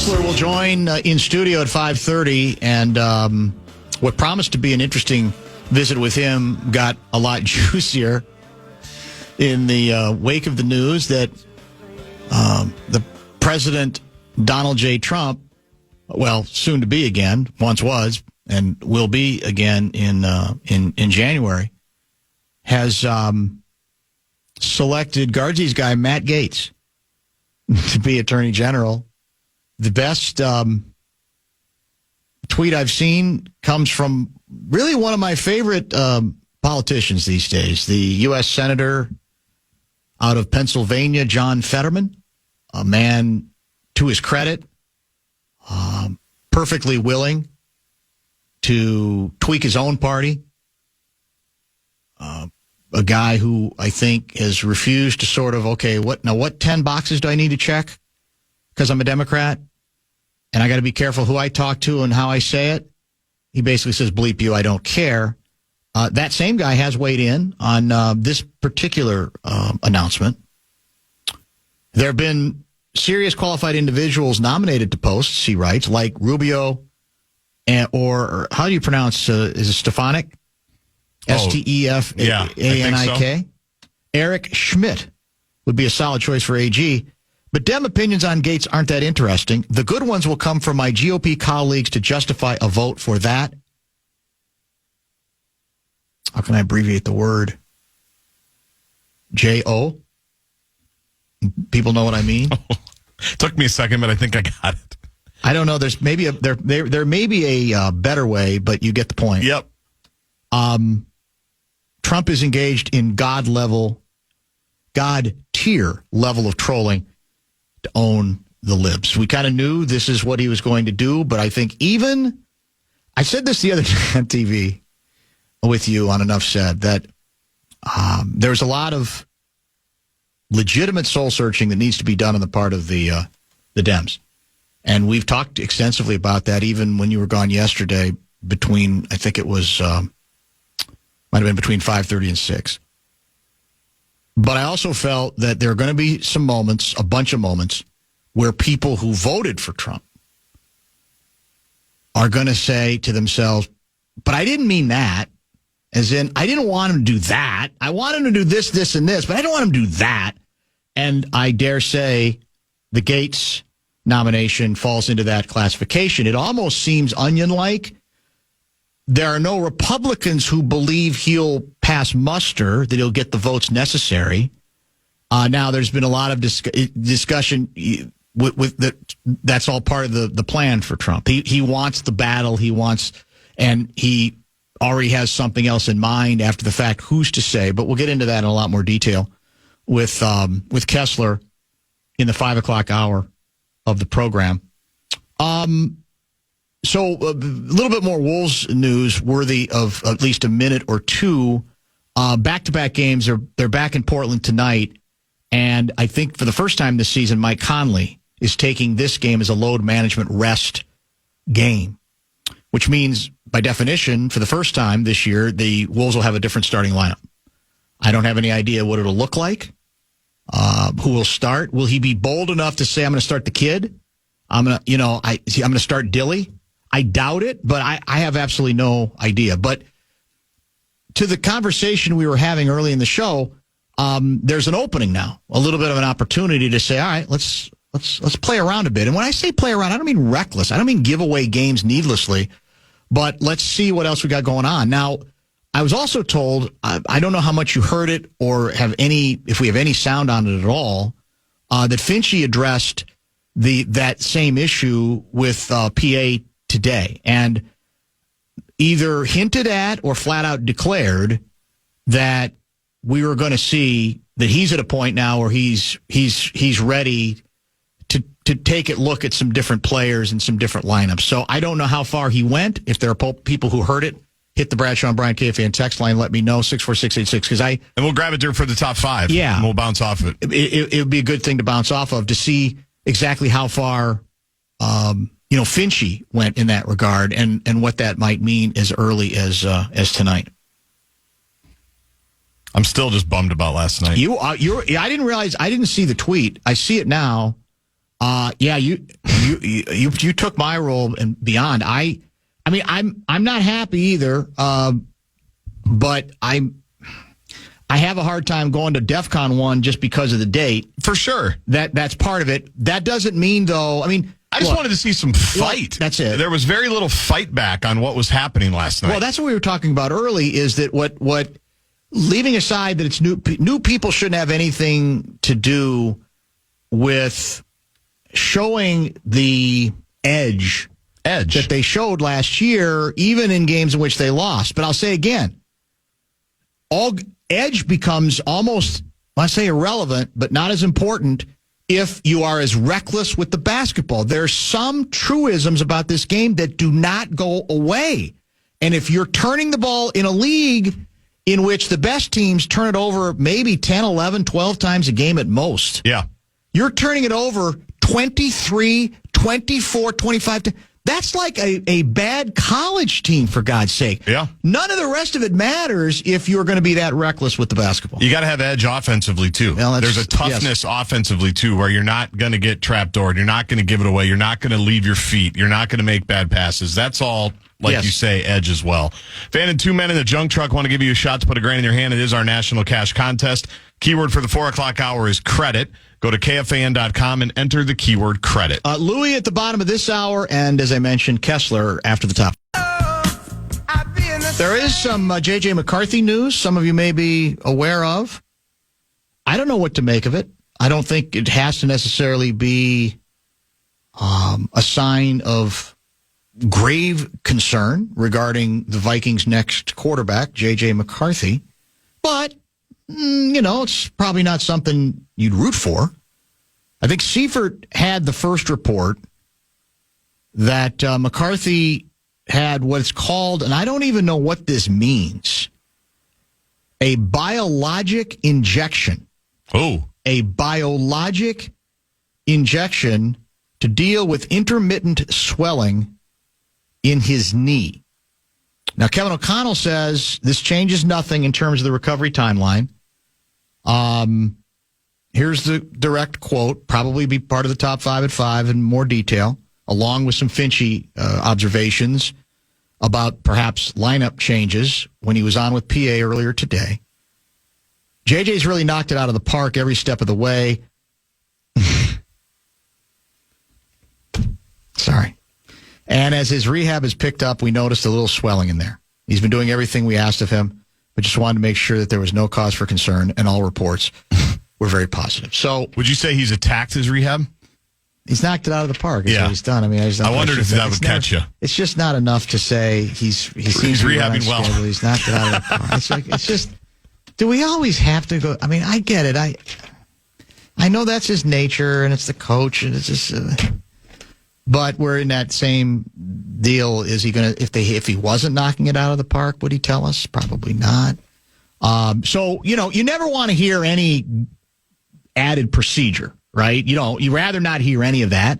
Kessler will join in studio at 5:30, and what promised to be an interesting visit with him got a lot juicier in the wake of the news that the President Donald J. Trump, well, soon to be again, once was, and will be again in January, has selected Guardsey's guy Matt Gaetz to be Attorney General. The best tweet I've seen comes from really one of my favorite politicians these days, the U.S. Senator out of Pennsylvania, John Fetterman, a man, to his credit, perfectly willing to tweak his own party. A guy who I think has refused to sort of, okay, what 10 boxes do I need to check because I'm a Democrat and I got to be careful who I talk to and how I say it? He basically says, bleep you, I don't care. That same guy has weighed in on this particular announcement. There have been serious qualified individuals nominated to posts, he writes, like Rubio, or how do you pronounce, is it Stefanik? Stefanik. So. Eric Schmidt would be a solid choice for AG. But Dem opinions on Gaetz aren't that interesting. The good ones will come from my GOP colleagues to justify a vote for that. How can I abbreviate the word? J-O? People know what I mean? Took me a second, but I think I got it. I don't know. There's maybe there may be a better way, but you get the point. Yep. Trump is engaged in God tier level of trolling to own the libs. We kind of knew this is what he was going to do, but I think I said this the other day on TV with you on Enough Said, that there's a lot of legitimate soul searching that needs to be done on the part of the Dems. And we've talked extensively about that even when you were gone yesterday between, I think it was, might have been between 5:30 and 6. But I also felt that there are going to be some moments, a bunch of moments, where people who voted for Trump are going to say to themselves, but I didn't mean that. As in, I didn't want him to do that. I want him to do this, this, and this, but I don't want him to do that. And I dare say the Gaetz nomination falls into that classification. It almost seems onion-like. There are no Republicans who believe he'll pass muster, that he'll get the votes necessary. Now, there's been a lot of discussion with that. That's all part of the plan for Trump. He wants the battle. And he already has something else in mind after the fact. Who's to say? But we'll get into that in a lot more detail with Kessler in the 5 o'clock hour of the program. So a little bit more Wolves news worthy of at least a minute or two. Back-to-back games. They're back in Portland tonight. And I think for the first time this season, Mike Conley is taking this game as a load management rest game, which means, by definition, for the first time this year, the Wolves will have a different starting lineup. I don't have any idea what it'll look like, who will start. Will he be bold enough to say, I'm going to start the kid? I'm going to start Dilly? I doubt it, but I have absolutely no idea. But to the conversation we were having early in the show, there's an opening now, a little bit of an opportunity to say, all right, let's play around a bit. And when I say play around, I don't mean reckless. I don't mean give away games needlessly, but let's see what else we got going on. Now, I was also told, I don't know how much you heard it or if we have any sound on it at all, that Finchie addressed that same issue with PA today, and either hinted at or flat out declared that we were going to see that he's at a point now where he's ready to take a look at some different players and some different lineups. So I don't know how far he went. If there are people who heard it, hit the Bradshaw and Brian KFAN text line. Let me know, 64686. And we'll grab it there for the top 5. Yeah. And we'll bounce off of it. It would be a good thing to bounce off of to see exactly how far Finchie went in that regard and what that might mean as early as tonight. I'm still just bummed about last night. I didn't realize, I didn't see the tweet. I see it now. Yeah, you took my role and beyond. I mean, I'm not happy either, but I have a hard time going to DEFCON 1 just because of the date. For sure. That's part of it. That doesn't mean, though, I mean... I just wanted to see some fight. That's it. There was very little fight back on what was happening last night. Well, that's what we were talking about early, is that what leaving aside that it's new people shouldn't have anything to do with showing the edge that they showed last year, even in games in which they lost. But I'll say again, all edge becomes almost, I say irrelevant, but not as important if you are as reckless with the basketball. There's some truisms about this game that do not go away. And if you're turning the ball in a league in which the best teams turn it over maybe 10, 11, 12 times a game at most. Yeah. You're turning it over 23, 24, 25 times. That's like a bad college team, for God's sake. Yeah. None of the rest of it matters if you're going to be that reckless with the basketball. You got to have edge offensively, too. Well, there's a toughness offensively, too, where you're not going to get trapdoored. You're not going to give it away. You're not going to leave your feet. You're not going to make bad passes. That's all, like you say, edge as well. Fan and two men in the junk truck want to give you a shot to put a grand in your hand. It is our national cash contest. Keyword for the 4 o'clock hour is credit. Go to KFAN.com and enter the keyword credit. Louis at the bottom of this hour, and as I mentioned, Kessler after the top. There is some JJ McCarthy news some of you may be aware of. I don't know what to make of it. I don't think it has to necessarily be a sign of grave concern regarding the Vikings' next quarterback, JJ McCarthy. But, it's probably not something you'd root for. I think Seifert had the first report that McCarthy had what's called, and I don't even know what this means, a biologic injection. Oh. A biologic injection to deal with intermittent swelling in his knee. Now, Kevin O'Connell says this changes nothing in terms of the recovery timeline. Here's the direct quote, probably be part of the top 5 at 5 in more detail, along with some Finchy observations about perhaps lineup changes when he was on with PA earlier today. JJ's really knocked it out of the park every step of the way. Sorry. And as his rehab has picked up, we noticed a little swelling in there. He's been doing everything we asked of him, but just wanted to make sure that there was no cause for concern, and all reports were very positive. So, would you say he's attacked his rehab? He's knocked it out of the park. Is what he's done. I mean, I wondered if that would catch you. It's just not enough to say he seems rehabbing well. He's knocked it out of the park. It's just. Do we always have to go? I mean, I get it. I know that's his nature, and it's the coach, and it's just. But we're in that same deal. Is he going to? If he wasn't knocking it out of the park, would he tell us? Probably not. So you never want to hear any added procedure, right? You rather not hear any of that.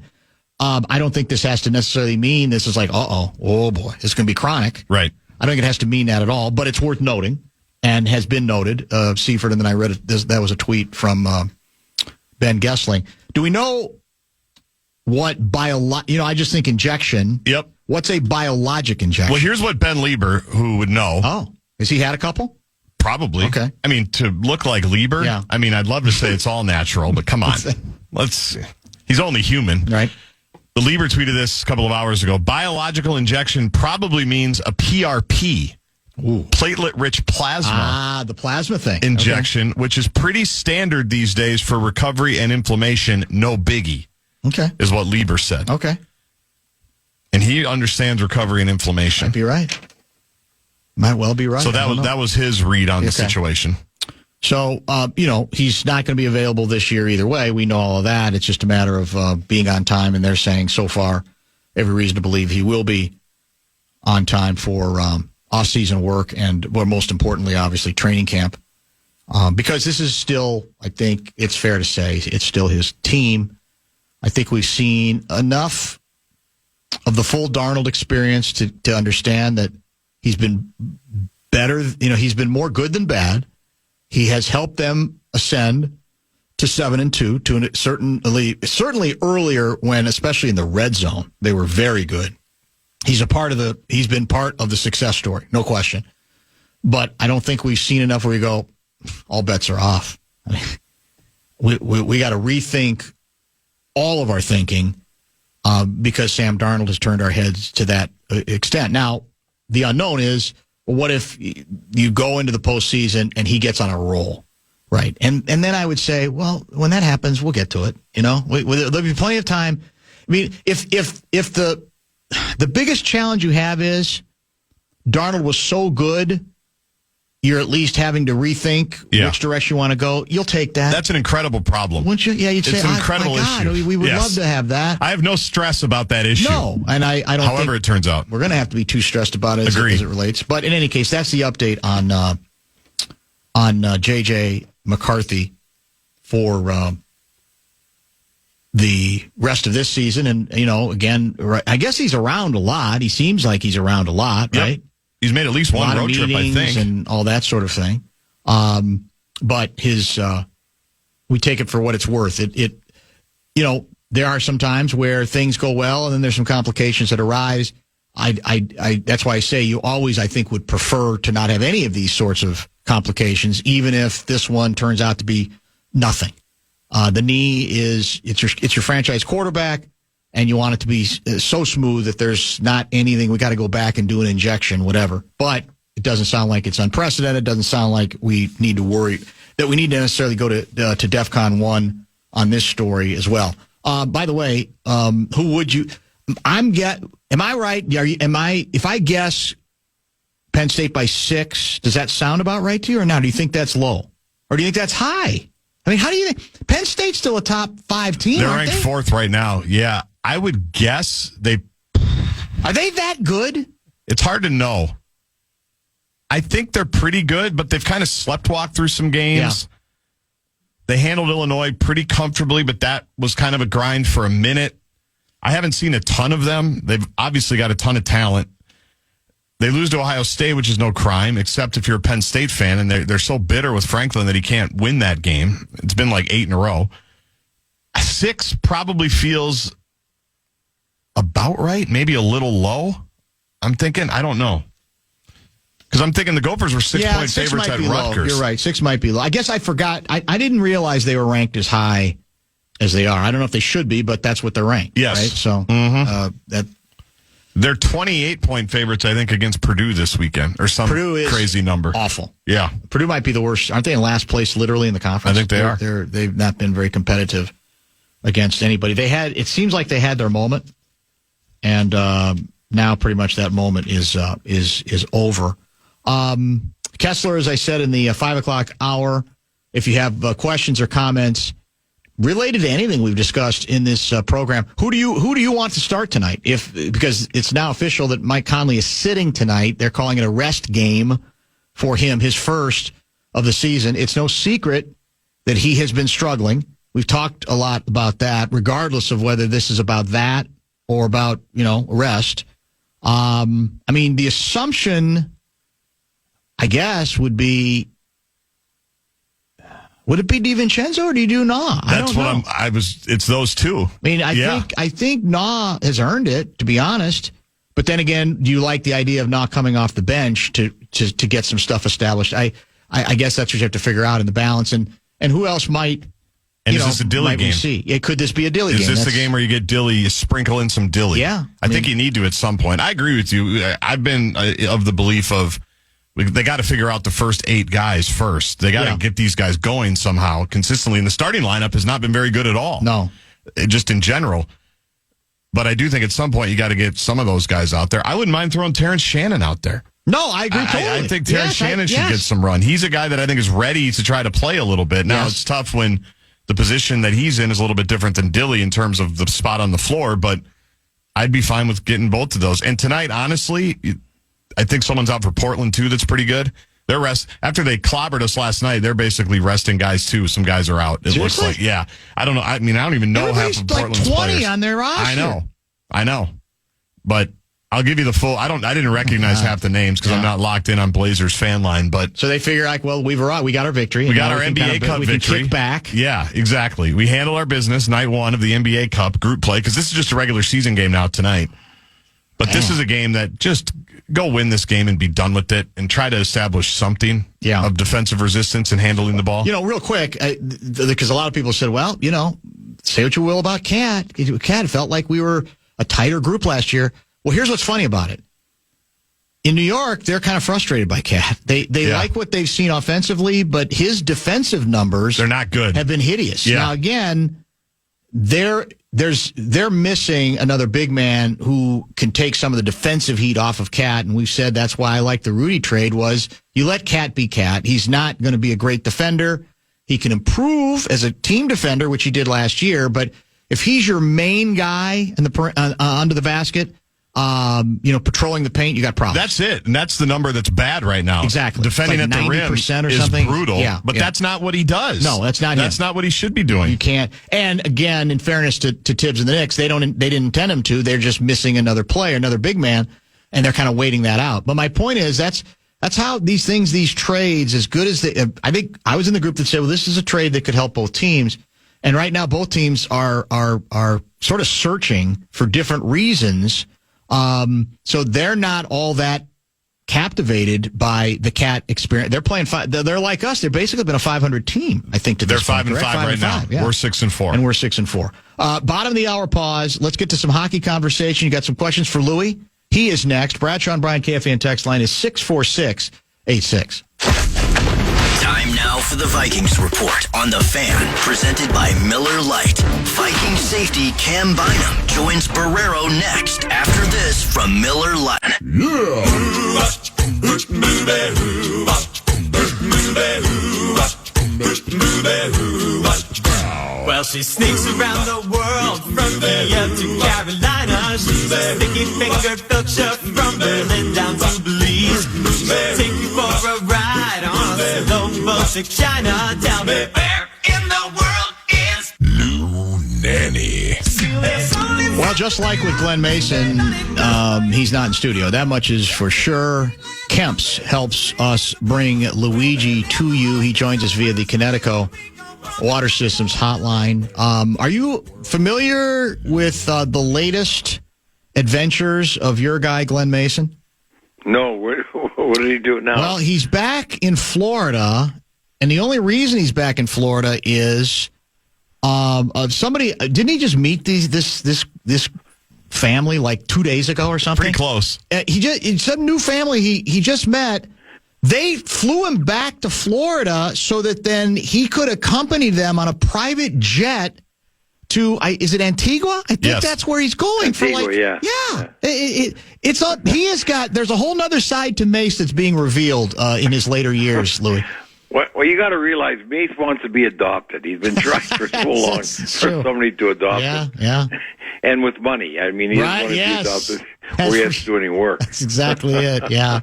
I don't think this has to necessarily mean this is like, oh boy, it's going to be chronic. Right. I don't think it has to mean that at all, but it's worth noting and has been noted. Seifert, and then I read it. That was a tweet from Ben Gessling. Do we know what I just think injection. Yep. What's a biologic injection? Well, here's what Ben Lieber, who would know. Oh, has he had a couple? Probably. Okay. I mean, to look like Lieber, yeah. I mean, I'd love to say it's all natural, but come on. He's only human. Right. The Lieber tweeted this a couple of hours ago. Biological injection probably means a PRP, platelet-rich plasma. The plasma thing. Injection, which is pretty standard these days for recovery and inflammation. No biggie. Okay. Is what Lieber said. Okay. And he understands recovery and inflammation. Might be right. Might well be right. So that was his read on the situation. So, he's not going to be available this year either way. We know all of that. It's just a matter of being on time, and they're saying so far every reason to believe he will be on time for off-season work and, well, most importantly, obviously, training camp. Because this is still, I think it's fair to say, it's still his team. I think we've seen enough of the full Darnold experience to understand that he's been better. He's been more good than bad. He has helped them ascend to 7-2 to certainly earlier when, especially in the red zone, they were very good. He's been part of the success story, no question. But I don't think we've seen enough where we go, all bets are off. I mean, we got to rethink all of our thinking because Sam Darnold has turned our heads to that extent. Now, the unknown is, well, what if you go into the postseason and he gets on a roll, right? And then I would say, well, when that happens, we'll get to it. There'll be plenty of time. I mean, if the biggest challenge you have is Darnold was so good, you're at least having to rethink which direction you want to go. You'll take that. That's an incredible problem. Wouldn't you? Yeah, you'd say, it's an incredible issue. We would love to have that. I have no stress about that issue. No, and I don't However, it turns out. We're going to have to be too stressed about it as it relates. But in any case, that's the update on JJ McCarthy for the rest of this season. And, again, I guess he's around a lot. He seems like he's around a lot, right? He's made at least one road trip, I think. And all that sort of thing. But we take it for what it's worth. There are some times where things go well and then there's some complications that arise. That's why I say you always, I think, would prefer to not have any of these sorts of complications, even if this one turns out to be nothing. The knee it's your franchise quarterback, and you want it to be so smooth that there's not anything. We got to go back and do an injection, whatever. But it doesn't sound like it's unprecedented. It doesn't sound like we need to worry that we need to necessarily go to DEFCON 1 on this story as well. By the way, who would you? Am I right? If I guess Penn State by 6, does that sound about right to you, or now do you think that's low, or do you think that's high? I mean, how do you think Penn State's still a top 5 team? They're ranked 4th right now. Yeah, I would guess are they that good? It's hard to know. I think they're pretty good, but they've kind of sleptwalked through some games. Yeah. They handled Illinois pretty comfortably, but that was kind of a grind for a minute. I haven't seen a ton of them. They've obviously got a ton of talent. They lose to Ohio State, which is no crime, except if you're a Penn State fan, and they're so bitter with Franklin that he can't win that game. It's been like 8 in a row. 6 probably feels about right, maybe a little low. I'm thinking, I don't know. Because I'm thinking the Gophers were 6-point favorites at Rutgers. You're right, 6 might be low. I guess I forgot. I didn't realize they were ranked as high as they are. I don't know if they should be, but that's what they're ranked. Yes. Right? So they're 28-point favorites, I think, against Purdue this weekend, or some crazy number. Awful. Yeah. Purdue might be the worst. Aren't they in last place literally in the conference? I think they are. They've not been very competitive against anybody. It seems like they had their moment, and now pretty much that moment is over. Kessler, as I said in the 5 o'clock hour, if you have questions or comments related to anything we've discussed in this program, who do you want to start tonight? Because it's now official that Mike Conley is sitting tonight. They're calling it a rest game for him, his first of the season. It's no secret that he has been struggling. We've talked a lot about that, regardless of whether this is about that or about, rest. The assumption, I guess, would it be DiVincenzo or do you do Nah? That's what it's those two. I think Nah has earned it, to be honest. But then again, do you like the idea of Nah coming off the bench to get some stuff established? I guess that's what you have to figure out in the balance. And who else might? And is this a Dilly game? Could this be a Dilly game? Is this the game where you get Dilly, you sprinkle in some Dilly? Yeah. I think you need to at some point. I agree with you. I've been of the belief of they got to figure out the first 8 guys first. They got to get these guys going somehow consistently. And the starting lineup has not been very good at all. No. Just in general. But I do think at some point you got to get some of those guys out there. I wouldn't mind throwing Terrence Shannon out there. No, I agree totally. I think Terrence Shannon should get some run. He's a guy that I think is ready to try to play a little bit. Now, it's tough when the position that he's in is a little bit different than Dilly in terms of the spot on the floor, but I'd be fine with getting both of those. And tonight, honestly, I think someone's out for Portland, too, that's pretty good. After they clobbered us last night, they're basically resting guys, too. Some guys are out. It looks like, yeah. I don't know. I don't even know half of Portland's 20 players. on their roster. I know. But I'll give you the full. I didn't recognize half the names because I'm not locked in on Blazers fan line. But so they figure like, well, we got our victory. We got our NBA Cup victory. We can kick back. Yeah, exactly. We handle our business. Night 1 of the NBA Cup group play because this is just a regular season game now tonight. But this is a game that just go win this game and be done with it and try to establish something of defensive resistance and handling the ball. Real quick, because a lot of people said, well, say what you will about Cat. Cat felt like we were a tighter group last year. Well, here's what's funny about it. In New York, they're kind of frustrated by Cat. They like what they've seen offensively, but his defensive numbers they're not good. Have been hideous. Yeah. Now, again, they're missing another big man who can take some of the defensive heat off of Cat, and we've said that's why I like the Rudy trade was you let Cat be Cat. He's not going to be a great defender. He can improve as a team defender, which he did last year, but if he's your main guy in the under the basket, patrolling the paint, you got problems. That's it, and that's the number that's bad right now. Exactly, defending like at the rim or is something. Brutal. But that's not what he does. No, that's not. That's not what he should be doing. You can't. And again, in fairness to Tibbs and the Knicks, they didn't intend him to. They're just missing another player, another big man, and they're kind of waiting that out. But my point is that's how these trades, as good as I think I was in the group that said, well, this is a trade that could help both teams. And right now, both teams are sort of searching for different reasons. So they're not all that captivated by the Cat experience. They're playing they're like us. They're basically been a 500 team, I think. They're 5-5 right now. Yeah. We're 6-4, and we're 6-4. Bottom of the hour pause. Let's get to some hockey conversation. You got some questions for Louie? He is next. Bradshaw and Brian KFAN text line is 64686. Time now for the Vikings Report on the Fan, presented by Miller Lite. Viking safety Cam Bynum joins Barrero next after this from Miller Lite. Well, she sneaks around the world from India to Carolina. She's a sticky-fingered filcher from Berlin down to Belize. She'll take you for a ride on a slow boat to China. Tell me, where in the world is Lou Nanne? Well, just like with Glenn Mason, he's not in studio. That much is for sure. Kemp's helps us bring Luigi to you. He joins us via the Connecticut Water Systems hotline. Are you familiar with the latest adventures of your guy, Glenn Mason? No. What did he do now? Well, he's back in Florida, and the only reason he's back in Florida is somebody. Didn't he just meet this family like 2 days ago or something? Pretty close. It's some new family he just met. They flew him back to Florida so that then he could accompany them on a private jet to, is it Antigua? I think that's where he's going. Antigua, yeah. There's a whole other side to Mace that's being revealed in his later years, Louis. Well, you got to realize Mace wants to be adopted. He's been trying for so long for somebody to adopt him. Yeah. And with money. I mean, he doesn't want to be adopted or he has to do any work. That's exactly it, yeah.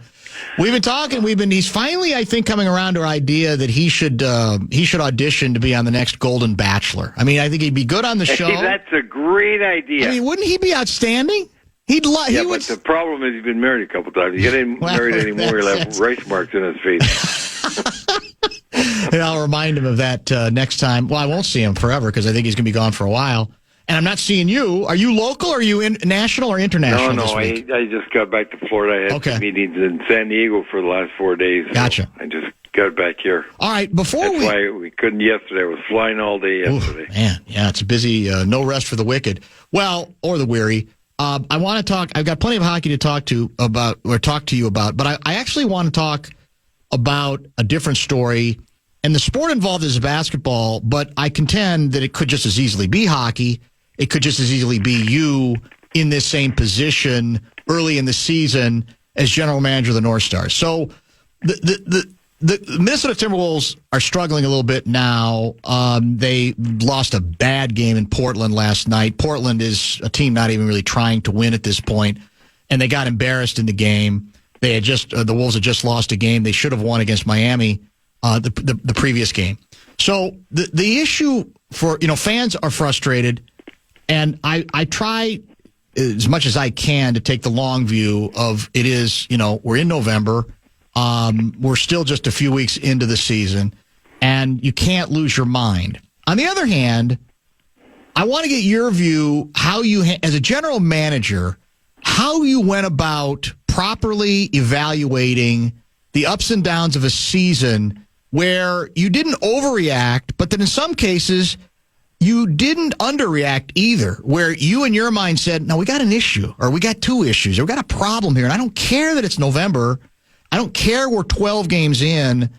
We've been talking. He's finally, I think, coming around to our idea that he should audition to be on the next Golden Bachelor. I mean, I think he'd be good on the show. That's a great idea. I mean, wouldn't he be outstanding? But the problem is he's been married a couple times. He getting married anymore, he'll have race marks in his face. And I'll remind him of that next time. Well, I won't see him forever because I think he's going to be gone for a while. And I'm not seeing you. Are you local? Or are you national or international? No. I just got back to Florida. I had some meetings in San Diego for the last 4 days. Gotcha. So I just got back here. All right. That's why we couldn't yesterday. I was flying all day yesterday. Man, yeah, it's a busy. No rest for the wicked. Well, or the weary. I want to talk. I've got plenty of hockey to talk to you about. But I actually want to talk about a different story. And the sport involved is basketball, but I contend that it could just as easily be hockey. It could just as easily be you in this same position early in the season as general manager of the North Stars. So the Minnesota Timberwolves are struggling a little bit now. They lost a bad game in Portland last night. Portland is a team not even really trying to win at this point, and they got embarrassed in the game. The Wolves had just lost a game they should have won against Miami the previous game. So the issue for fans are frustrated. And I try as much as I can to take the long view of it is, we're in November. We're still just a few weeks into the season, and you can't lose your mind. On the other hand, I want to get your view, how you, as a general manager, how you went about properly evaluating the ups and downs of a season where you didn't overreact, but that in some cases you didn't underreact either, where you in your mind said, no, we got an issue, or we got two issues, or we got a problem here, and I don't care that it's November. I don't care we're 12 games in.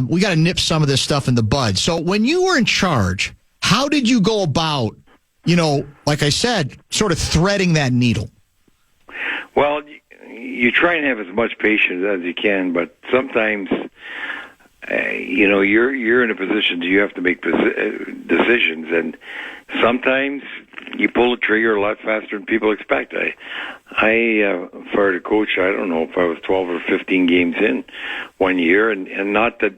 We got to nip some of this stuff in the bud. So when you were in charge, how did you go about, like I said, sort of threading that needle? Well, you try and have as much patience as you can, but sometimes, you're in a position you have to make decisions, and sometimes you pull the trigger a lot faster than people expect. I fired a coach, I don't know if I was 12 or 15 games in one year, and not that,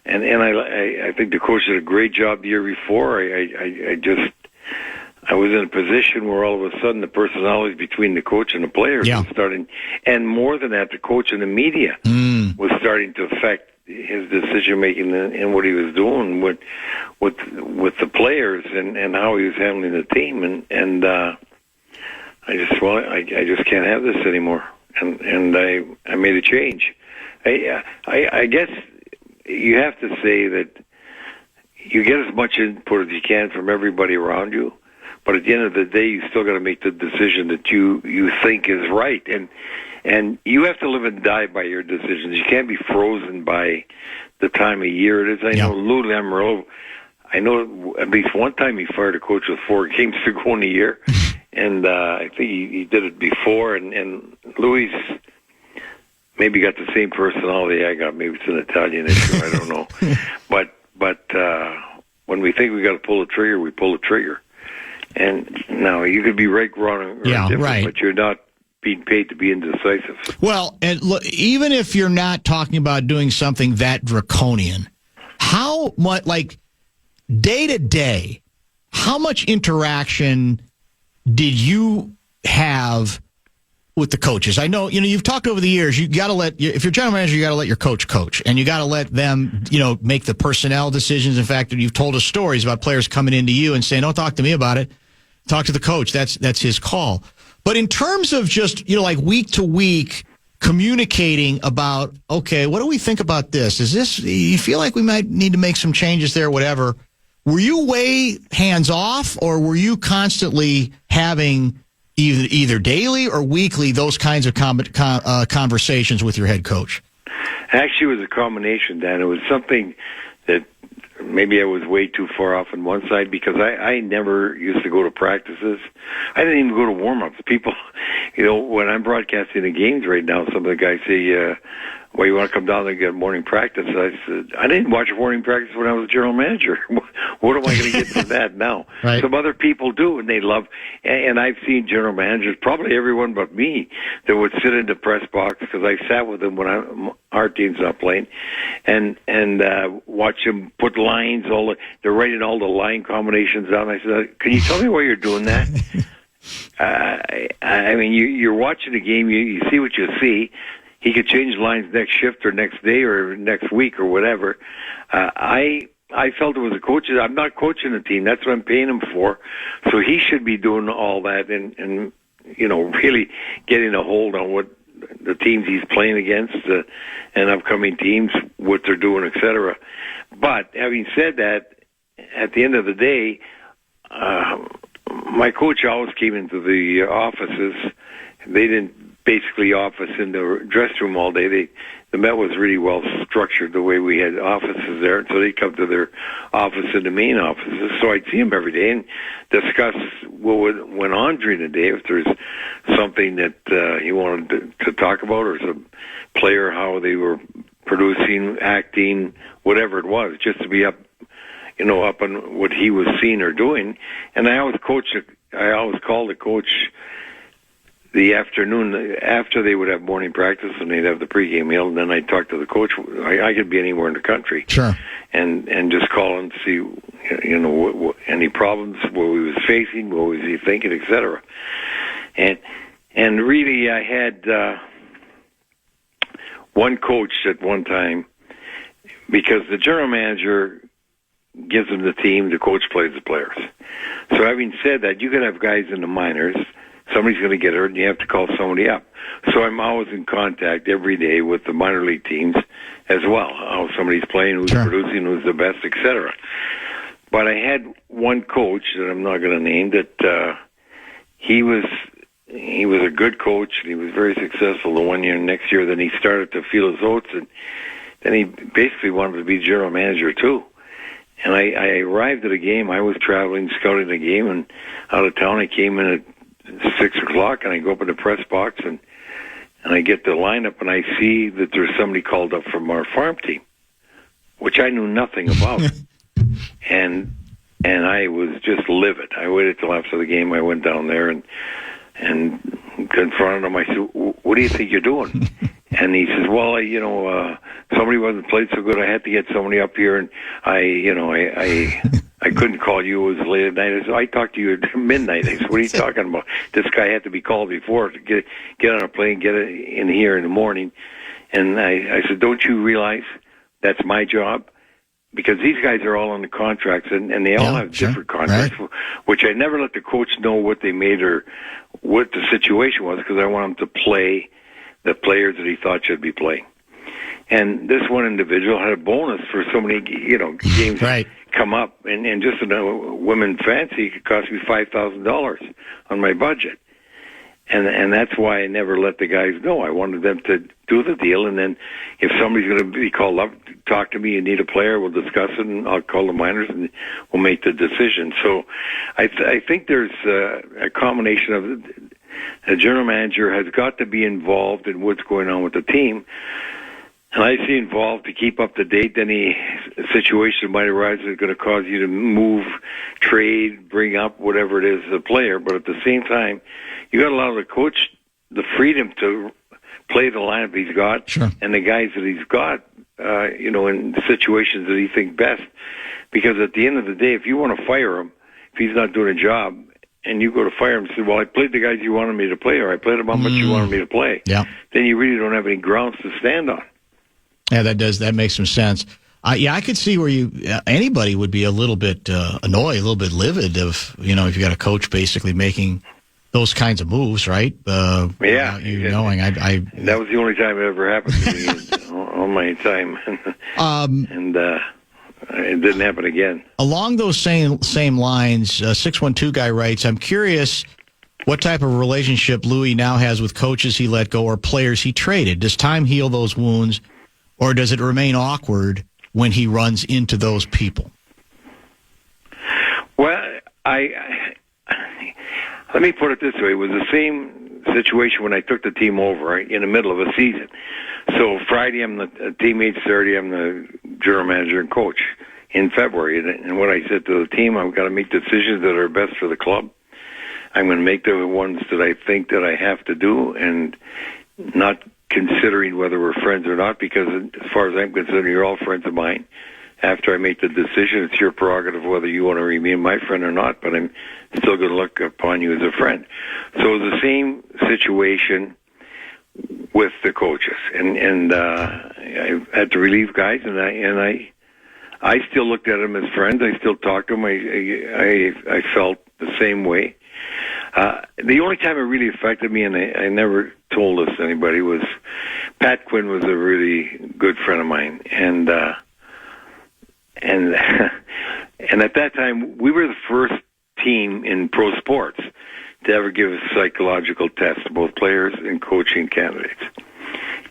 and I think the coach did a great job the year before. I was in a position where all of a sudden the personalities between the coach and the players was starting, and more than that, the coach and the media was starting to affect his decision making and what he was doing with the players and how he was handling the team, and I just can't have this anymore, and I made a change. I guess you have to say that you get as much input as you can from everybody around you, but at the end of the day, you still got to make the decision that you think is right, and you have to live and die by your decisions. You can't be frozen by the time of year it is. I know Lou Nanne, I know at least one time he fired a coach with 4 games to go in a year, and I think he did it before, and Louis maybe got the same personality I got. Maybe it's an Italian issue, I don't know. But when we think we got to pull the trigger, we pull the trigger. And now you could be right, wrong, or different, but you're not being paid to be indecisive. Well, and look, even if you're not talking about doing something that draconian, how much, like day to day, how much interaction did you have with the coaches? I know, you've talked over the years, you got to if you're general manager, you got to let your coach, and you got to let them, make the personnel decisions. In fact, you've told us stories about players coming into you and saying, don't talk to me about it. Talk to the coach. That's his call. But in terms of just, like week to week communicating about, okay, what do we think about this? Is this, you feel like we might need to make some changes there, whatever. Were you way hands off, or were you constantly having either daily or weekly those kinds of conversations with your head coach? Actually, it was a combination, Dan. It was something that maybe I was way too far off on one side, because I never used to go to practices. I didn't even go to warm-ups. People, when I'm broadcasting the games right now, some of the guys say, well, you want to come down and get morning practice? I said, I didn't watch a morning practice when I was general manager. What am I going to get from that now? Right. Some other people do, and they love, and I've seen general managers, probably everyone but me, that would sit in the press box, because I sat with them when our team's not playing, and watch them put lines, they're writing all the line combinations down. I said, can you tell me why you're doing that? I mean, you're watching the game, you see what you see. He could change lines next shift or next day or next week or whatever. I felt it was a coach. I'm not coaching the team. That's what I'm paying him for. So he should be doing all that and really getting a hold on what the teams he's playing against and upcoming teams, what they're doing, etc. But having said that, at the end of the day, my coach always came into the offices. They didn't basically office in the dressing room all day. The Met was really well structured the way we had offices there, and so they'd come to their office in the main offices. So I'd see them every day and discuss what went on during the day. If there's something that he wanted to talk about, or some player, how they were producing, acting, whatever it was, just to be up on what he was seeing or doing. And I always called the coach the afternoon after they would have morning practice, and they'd have the pregame meal, and then I'd talk to the coach. I could be anywhere in the country, sure, and just call and see, what any problems, what he was facing, what was he thinking, etc. And really, I had one coach at one time, because the general manager gives them the team, the coach plays the players. So having said that, you could have guys in the minors, somebody's going to get hurt, and you have to call somebody up. So I'm always in contact every day with the minor league teams as well, how somebody's playing, who's producing, who's the best, etc. But I had one coach that I'm not going to name that he was a good coach, and he was very successful the one year. Next year, then he started to feel his oats, and then he basically wanted to be general manager too. And I arrived at a game. I was traveling, scouting a game, and out of town. I came in at 6 o'clock, and I go up in the press box, and I get the lineup, and I see that there's somebody called up from our farm team, which I knew nothing about. and I was just livid. I waited till after the game. I went down there and confronted him. I said, "What do you think you're doing?" And he says, "Well, somebody wasn't played so good. I had to get somebody up here, and I couldn't call you. It was late at night." I said, "I talked to you at midnight." I said, "What are you talking about? This guy had to be called before to get on a plane, get in here in the morning." And I said, "Don't you realize that's my job?" Because these guys are all on the contracts, and they all have different contracts, which I never let the coach know what they made or what the situation was, because I want him to play the players that he thought should be playing. And this one individual had a bonus for so many, games come up, and just in a women fancy, it could cost me $5,000 on my budget. And that's why I never let the guys know. I wanted them to do the deal, and then if somebody's going to be called up, talk to me, you need a player, we'll discuss it, and I'll call the minors, and we'll make the decision. So I think there's a combination of the general manager has got to be involved in what's going on with the team, and I see involved to keep up to date. Any situation might arise that's going to cause you to move, trade, bring up whatever it is, the player, but at the same time, you got to allow the coach the freedom to play the lineup he's got and the guys that he's got, in situations that he thinks best. Because at the end of the day, if you want to fire him, if he's not doing a job, and you go to fire him and say, "Well, I played the guys you wanted me to play, or I played them how much you wanted me to play," then you really don't have any grounds to stand on. Yeah, that makes some sense. I could see where anybody would be a little bit annoyed, a little bit livid if you got a coach basically making those kinds of moves, right? Knowing. That was the only time it ever happened to me in all my time. And it didn't happen again. Along those same lines, 612 guy writes, "I'm curious what type of relationship Louis now has with coaches he let go or players he traded. Does time heal those wounds, or does it remain awkward when he runs into those people?" Well, let me put it this way. It was the same situation when I took the team over in the middle of a season. So Friday, I'm the teammate. Saturday, I'm the general manager and coach in February. And what I said to the team, I've got to make decisions that are best for the club. I'm going to make the ones that I think that I have to do, and not considering whether we're friends or not, because as far as I'm concerned, you're all friends of mine. After I make the decision, it's your prerogative whether you want to remain my friend or not, but I'm still going to look upon you as a friend. So it's the same situation with the coaches, and I had to relieve guys, and I still looked at them as friends. I still talked to them. I felt the same way. The only time it really affected me, and I never told this to anybody, was Pat Quinn was a really good friend of mine, and at that time we were the first team in pro sports to ever give a psychological test to both players and coaching candidates.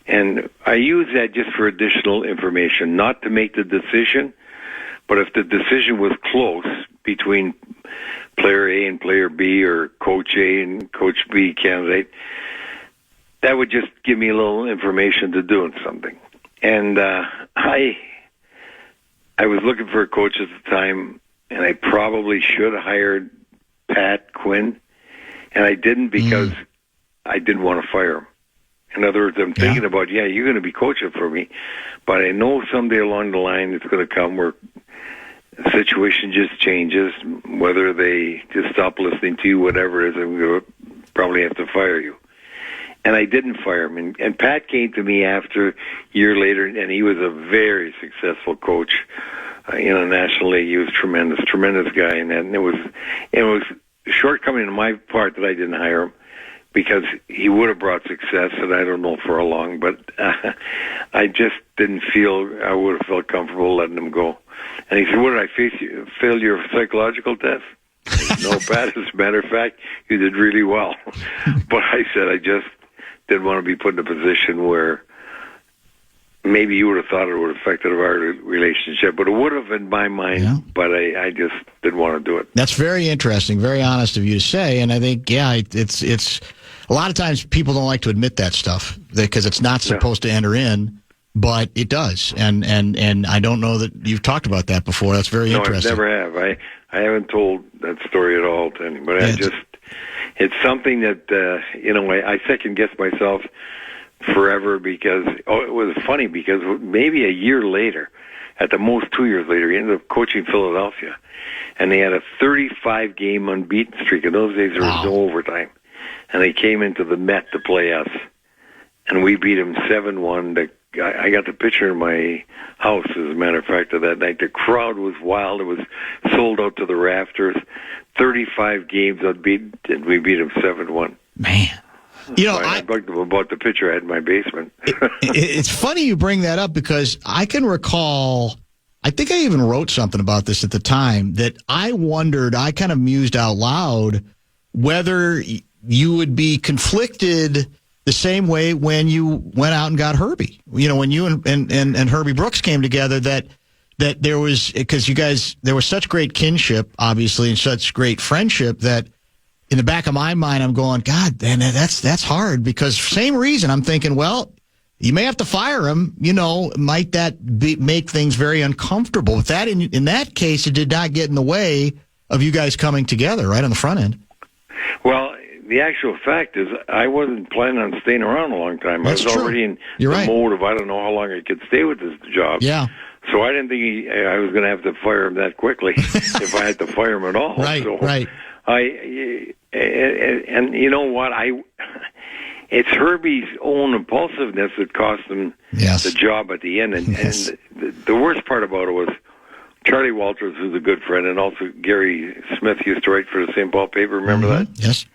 And I use that just for additional information, not to make the decision, but if the decision was close between player A and player B, or coach A and coach B candidate, that would just give me a little information to do something. And I was looking for a coach at the time, and I probably should have hired Pat Quinn, and I didn't because I didn't want to fire him. In other words, I'm thinking about, you're going to be coaching for me, but I know someday along the line it's going to come where the situation just changes, whether they just stop listening to you, whatever it is, I'm going to probably have to fire you. And I didn't fire him. And Pat came to me after a year later, and he was a very successful coach. Nationally, he was tremendous guy. And it was a shortcoming on my part that I didn't hire him, because he would have brought success, and I don't know for how long. But I just didn't feel I would have felt comfortable letting him go. And he said, "What did I fail your psychological test?" No, Pat, as a matter of fact, you did really well. But I said I just didn't want to be put in a position where maybe you would have thought it would have affected our relationship, but it would have in my mind, yeah. But I just didn't want to do it. That's very interesting, very honest of you to say, and I think, it's a lot of times people don't like to admit that stuff because it's not supposed to enter in, but it does, and I don't know that you've talked about that before. That's very interesting. No, I never have. I haven't told that story at all to anybody. It's something that, I second-guess myself forever because, it was funny because maybe a year later, at the most 2 years later, he ended up coaching Philadelphia. And they had a 35-game unbeaten streak. In those days, there was no overtime. And they came into the Met to play us. And we beat them 7-1. I got the picture in my house, as a matter of fact, of that night. The crowd was wild. It was sold out to the rafters. 35 games unbeaten, and we beat them 7-1. Man. I bugged them about the picture I had in my basement. It's funny you bring that up because I can recall, I think I even wrote something about this at the time, that I wondered, I kind of mused out loud, whether you would be conflicted the same way when you went out and got Herbie. When you and Herbie Brooks came together, that there was, because you guys, there was such great kinship, obviously, and such great friendship that in the back of my mind, I'm going, God, man, that's hard, because same reason I'm thinking, well, you may have to fire him. Might that make things very uncomfortable? But that in that case, it did not get in the way of you guys coming together right on the front end. Well, the actual fact is, I wasn't planning on staying around a long time. That's I was true. already in You're mode of I don't know how long I could stay with this job. Yeah. So I didn't think I was going to have to fire him that quickly if I had to fire him at all. Right. And you know what? It's Herbie's own impulsiveness that cost him the job at the end. And the worst part about it was Charlie Walters, who's a good friend, and also Gary Smith used to write for the St. Paul paper. Remember that? Yes.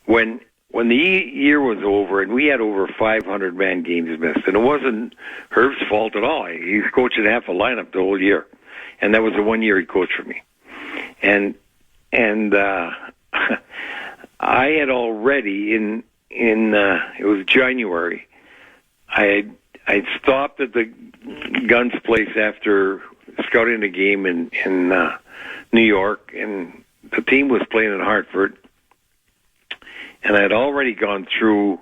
When the year was over and we had over 500 man games missed, and it wasn't Herb's fault at all. He was coaching half a lineup the whole year, and that was the 1 year he coached for me. And I had already in it was January. I'd stopped at the Guns place after scouting a game in New York, and the team was playing in Hartford. And I had already gone through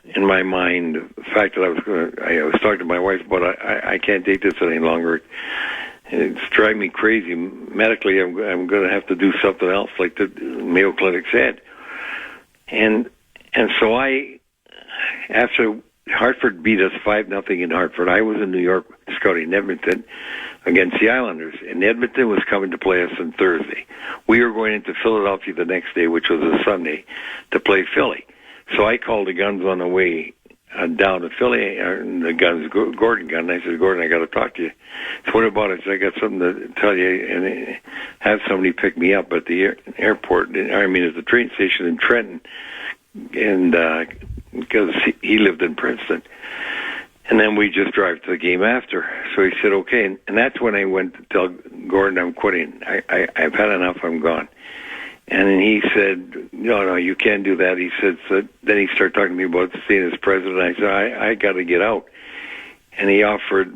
in my mind the fact that I was talking to my wife about I can't take this any longer. It's driving me crazy. Medically, I'm going to have to do something else, like the Mayo Clinic said. And so after Hartford beat us 5-0 in Hartford, I was in New York scouting Edmonton against the Islanders, and Edmonton was coming to play us on Thursday. We were going into Philadelphia the next day, which was a Sunday, to play Philly. So I called the Guns on the way down to Philly, the Guns, Gordon Gunn. I said, Gordon, I got to talk to you. So what about it? I said, I got something to tell you, and have somebody pick me up at the airport, at the train station in Trenton, and because he lived in Princeton. And then we just drive to the game after. So he said, okay. And that's when I went to tell Gordon I'm quitting. I've had enough. I'm gone. And then he said, no, you can't do that. He said, so then he started talking to me about staying as president. I said, I got to get out. And he offered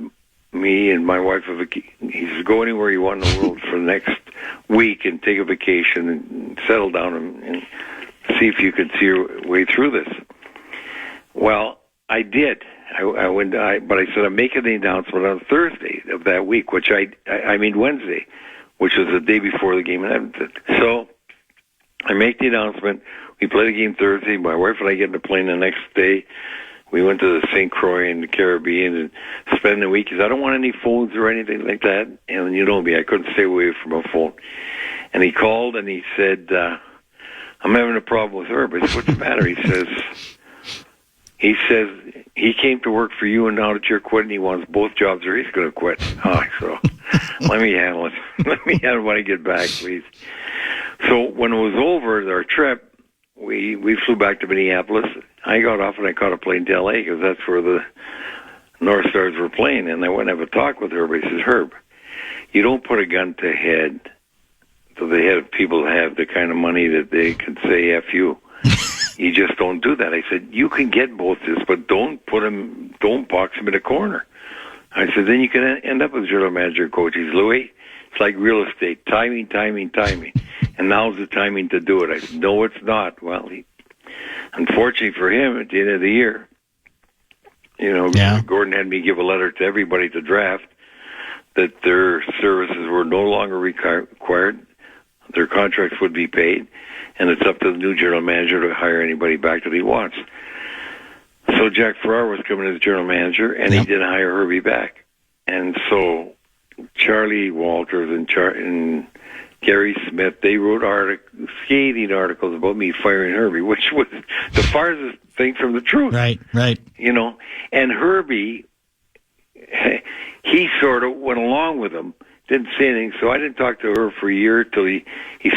me and my wife a vacation. He said, go anywhere you want in the world for the next week and take a vacation and settle down and see if you could see your way through this. Well, I did. I went, but I said I'm making the announcement on Thursday of that week, which Wednesday, which was the day before the game in Edmonton. So I make the announcement. We play the game Thursday. My wife and I get in the plane the next day. We went to the St. Croix in the Caribbean and spent the week because I don't want any phones or anything like that. And you know me, I couldn't stay away from a phone. And he called and he said, I'm having a problem with Herb. I said, what's the matter? He says he came to work for you, and now that you're quitting, he wants both jobs or he's going to quit. Oh, so let me handle it. Let me handle it when I get back, please. So when it was over, our trip, we flew back to Minneapolis. I got off and I caught a plane to L.A. because that's where the North Stars were playing. And I went and have a talk with Herb. He says, Herb, you don't put a gun to the head of people that have the kind of money that they can say F you. You just don't do that. I said, you can get both this, but don't box him in a corner. I said, then you can end up as general manager and coach. He's Louis. It's like real estate. Timing. And now's the timing to do it. I said, no, it's not. Well, unfortunately for him, at the end of the year, Gordon had me give a letter to everybody to draft that their services were no longer required, their contracts would be paid, and it's up to the new general manager to hire anybody back that he wants. So Jack Farrar was coming as general manager, and he didn't hire Herbie back. And so Charlie Walters and Gary Smith, they wrote scathing articles about me firing Herbie, which was the farthest thing from the truth. Right. And Herbie, he sort of went along with them, didn't say anything, so I didn't talk to her for a year till he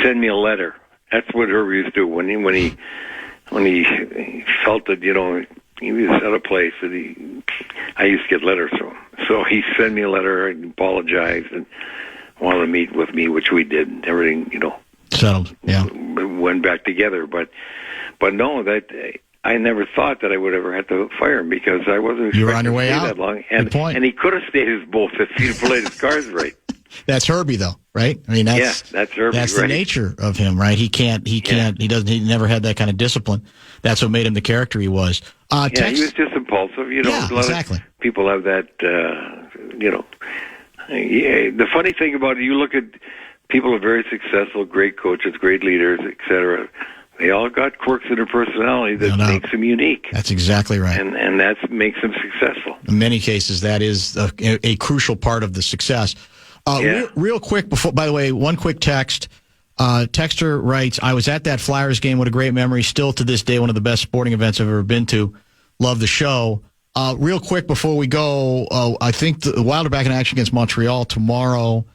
sent me a letter. That's what Herbie used to do when he felt that, he was at a place that I used to get letters from. So he sent me a letter and apologized and wanted to meet with me, which we did, and everything, settled. Yeah. Went back together. But no, that I never thought that I would ever have to fire him because I wasn't you were on your way to stay out. that long. Good point. And he could have stayed as both if he'd played his cards right. That's Herbie, though, right? I mean, that's Herbie. That's the nature of him, right? He never had that kind of discipline. That's what made him the character he was. He was just impulsive. Exactly. Of people have that, the funny thing about it, you look at people who are very successful, great coaches, great leaders, etc. They all got quirks in their personality that makes them unique. That's exactly right. And that makes them successful. In many cases, that is a crucial part of the success. Real quick, by the way, one quick text. Texter writes, I was at that Flyers game. What a great memory. Still to this day, one of the best sporting events I've ever been to. Love the show. Real quick before we go, I think the Wild are back in action against Montreal tomorrow.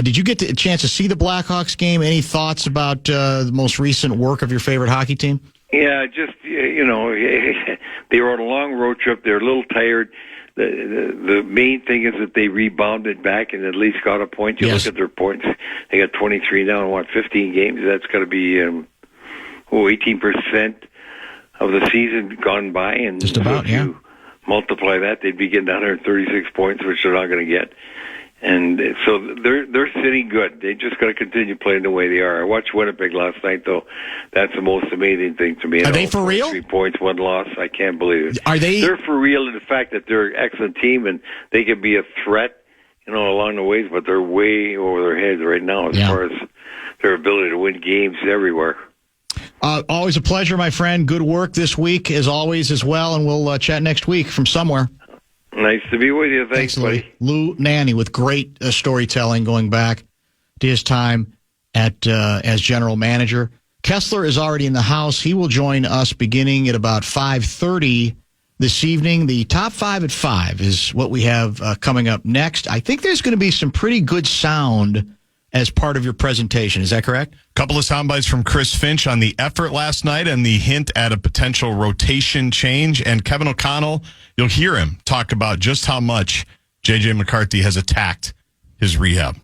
Did you get a chance to see the Blackhawks game? Any thoughts about the most recent work of your favorite hockey team? Yeah, just, they were on a long road trip. They're a little tired. The main thing is that they rebounded back and at least got a point. You look at their points. They got 23 now in 15 games. That's got to be 18% of the season gone by. And just about, if you multiply that, they'd be getting 136 points, which they're not going to get. And so they're sitting good. They just got to continue playing the way they are. I watched Winnipeg last night, though. That's the most amazing thing to me. Are they for real? 3 points, 1 loss. I can't believe it. Are they? They're for real in the fact that they're an excellent team and they can be a threat, along the ways, but they're way over their heads right now as far as their ability to win games everywhere. Always a pleasure, my friend. Good work this week, as always, as well, and we'll chat next week from somewhere. Nice to be with you. Thanks, buddy. Lou Nanne with great storytelling going back to his time as general manager. Kessler is already in the house. He will join us beginning at about 5:30 this evening. The top 5 at 5 is what we have coming up next. I think there's going to be some pretty good sound as part of your presentation. Is that correct? Couple of sound bites from Chris Finch on the effort last night and the hint at a potential rotation change. And Kevin O'Connell, you'll hear him talk about just how much JJ McCarthy has attacked his rehab.